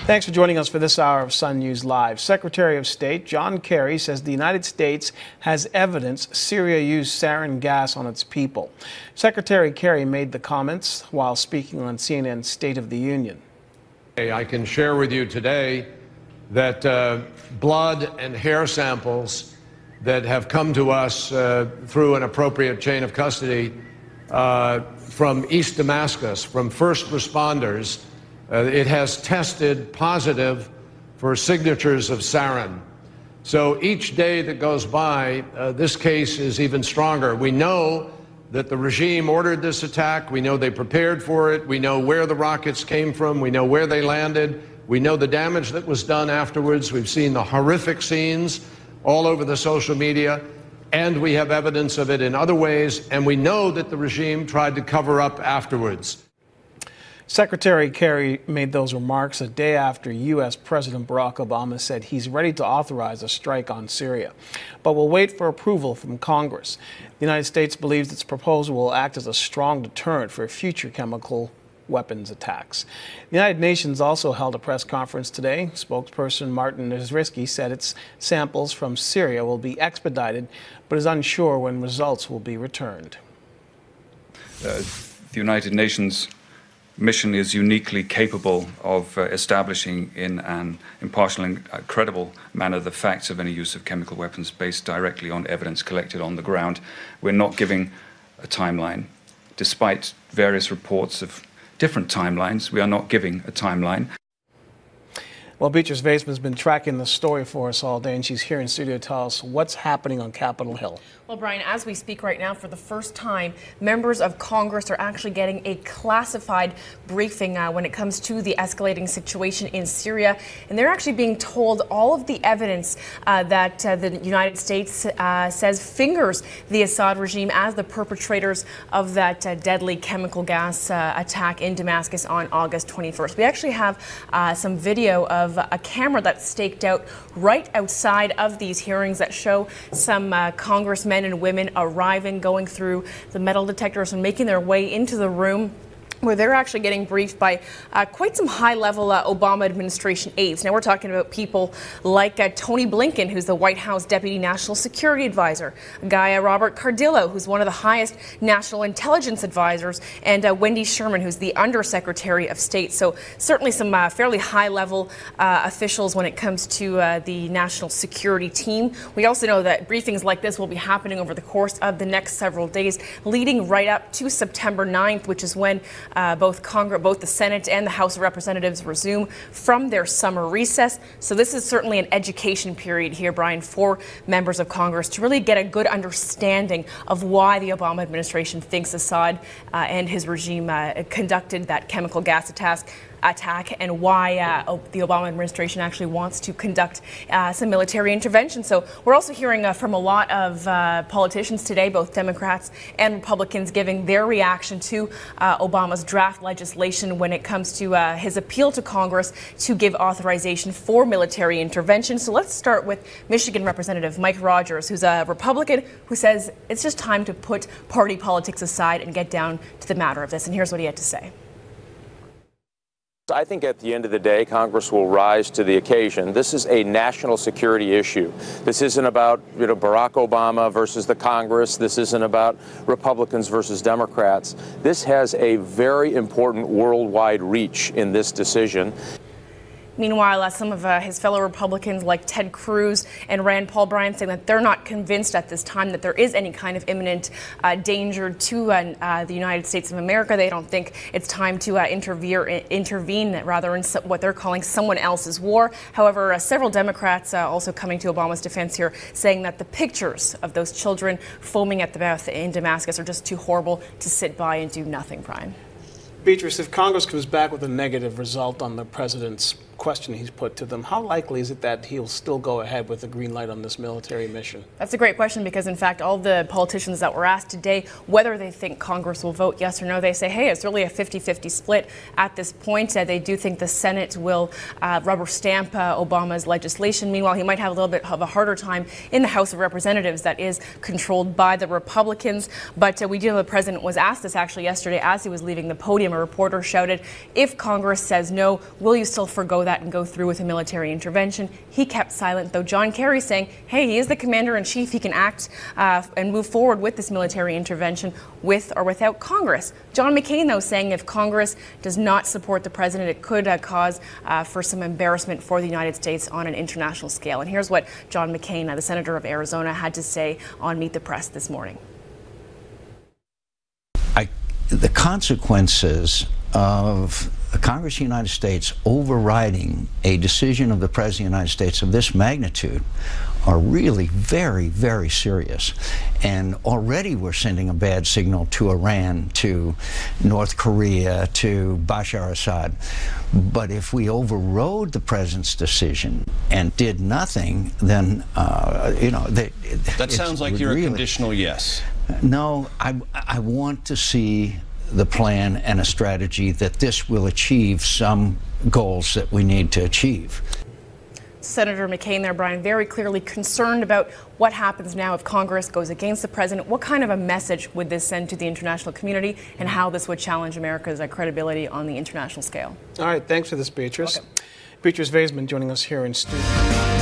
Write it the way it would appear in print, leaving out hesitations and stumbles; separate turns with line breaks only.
Thanks for joining us for this hour of Sun News Live. Secretary of State John Kerry says the United States has evidence Syria used sarin gas on its people. Secretary Kerry made the comments while speaking on CNN's State of the Union.
I can share with you today that blood and hair samples that have come to us through an appropriate chain of custody from East Damascus, from first responders, it has tested positive for signatures of sarin. So each day that goes by, this case is even stronger. We know that the regime ordered this attack. We know they prepared for it. We know where the rockets came from. We know where they landed. We know the damage that was done afterwards. We've seen the horrific scenes all over the social media, and we have evidence of it in other ways, and we know that the regime tried to cover up afterwards.
Secretary Kerry made those remarks a day after U.S. President Barack Obama said he's ready to authorize a strike on Syria, but will wait for approval from Congress. The United States believes its proposal will act as a strong deterrent for future chemical weapons attacks. The United Nations also held a press conference today. Spokesperson Martin Nezrisky said its samples from Syria will be expedited, but is unsure when results will be returned.
The United Nations mission is uniquely capable of establishing in an impartial and credible manner the facts of any use of chemical weapons based directly on evidence collected on the ground. We're not giving a timeline. Despite various reports of different timelines, we are not giving a timeline.
Well, Beatrice Vaisman's been tracking the story for us all day, and she's here in studio to tell us what's happening on Capitol Hill.
Well, Brian, as we speak right now, for the first time, members of Congress are actually getting a classified briefing when it comes to the escalating situation in Syria. And they're actually being told all of the evidence that the United States says fingers the Assad regime as the perpetrators of that deadly chemical gas attack in Damascus on August 21st. We actually have some video of a camera that's staked out right outside of these hearings that show some congressmen and women arriving, going through the metal detectors and making their way into the room where they're actually getting briefed by quite some high-level Obama administration aides. Now, we're talking about people like Tony Blinken, who's the White House Deputy National Security Advisor, a guy, Robert Cardillo, who's one of the highest national intelligence advisors, and Wendy Sherman, who's the Undersecretary of State. So certainly some fairly high-level officials when it comes to the national security team. We also know that briefings like this will be happening over the course of the next several days, leading right up to September 9th, which is when both the Senate and the House of Representatives resume from their summer recess. So this is certainly an education period here, Brian, for members of Congress to really get a good understanding of why the Obama administration thinks Assad and his regime conducted that chemical gas attack and why the Obama administration actually wants to conduct some military intervention. So we're also hearing from a lot of politicians today, both Democrats and Republicans, giving their reaction to Obama's draft legislation when it comes to his appeal to Congress to give authorization for military intervention. So let's start with Michigan Representative Mike Rogers, who's a Republican, who says it's just time to put party politics aside and get down to the matter of this. And here's what he had to say.
I think at the end of the day, Congress will rise to the occasion. This is a national security issue. This isn't about, Barack Obama versus the Congress. This isn't about Republicans versus Democrats. This has a very important worldwide reach in this decision.
Meanwhile, some of his fellow Republicans like Ted Cruz and Rand Paul saying that they're not convinced at this time that there is any kind of imminent danger to the United States of America. They don't think it's time to intervene rather in what they're calling someone else's war. However, several Democrats also coming to Obama's defense here, saying that the pictures of those children foaming at the mouth in Damascus are just too horrible to sit by and do nothing, Brian.
Beatrice, if Congress comes back with a negative result on the president's question he's put to them, how likely is it that he'll still go ahead with the green light on this military mission?
That's a great question because, in fact, all the politicians that were asked today whether they think Congress will vote yes or no, they say, hey, it's really a 50-50 split at this point. They do think the Senate will rubber stamp Obama's legislation. Meanwhile, he might have a little bit of a harder time in the House of Representatives that is controlled by the Republicans. But we do know the president was asked this actually yesterday as he was leaving the podium. A reporter shouted, if Congress says no, will you still forgo that that and go through with a military intervention. He kept silent, though John Kerry saying, hey, he is the commander-in-chief. He can act and move forward with this military intervention with or without Congress. John McCain, though, saying if Congress does not support the president, it could cause for some embarrassment for the United States on an international scale. And here's what John McCain, the senator of Arizona, had to say on Meet the Press this morning.
The consequences of the Congress of the United States overriding a decision of the President of the United States of this magnitude are really very, very serious. And already we're sending a bad signal to Iran, to North Korea, to Bashar Assad. But if we overrode the President's decision and did nothing, then,
that sounds like you're a conditional yes.
No, I want to see the plan and a strategy that this will achieve some goals that we need to achieve.
Senator McCain there, Brian, very clearly concerned about what happens now if Congress goes against the president. What kind of a message would this send to the international community, and how this would challenge America's credibility on the international scale?
All right, thanks for this, Beatrice. Okay. Beatrice Vaisman joining us here in studio.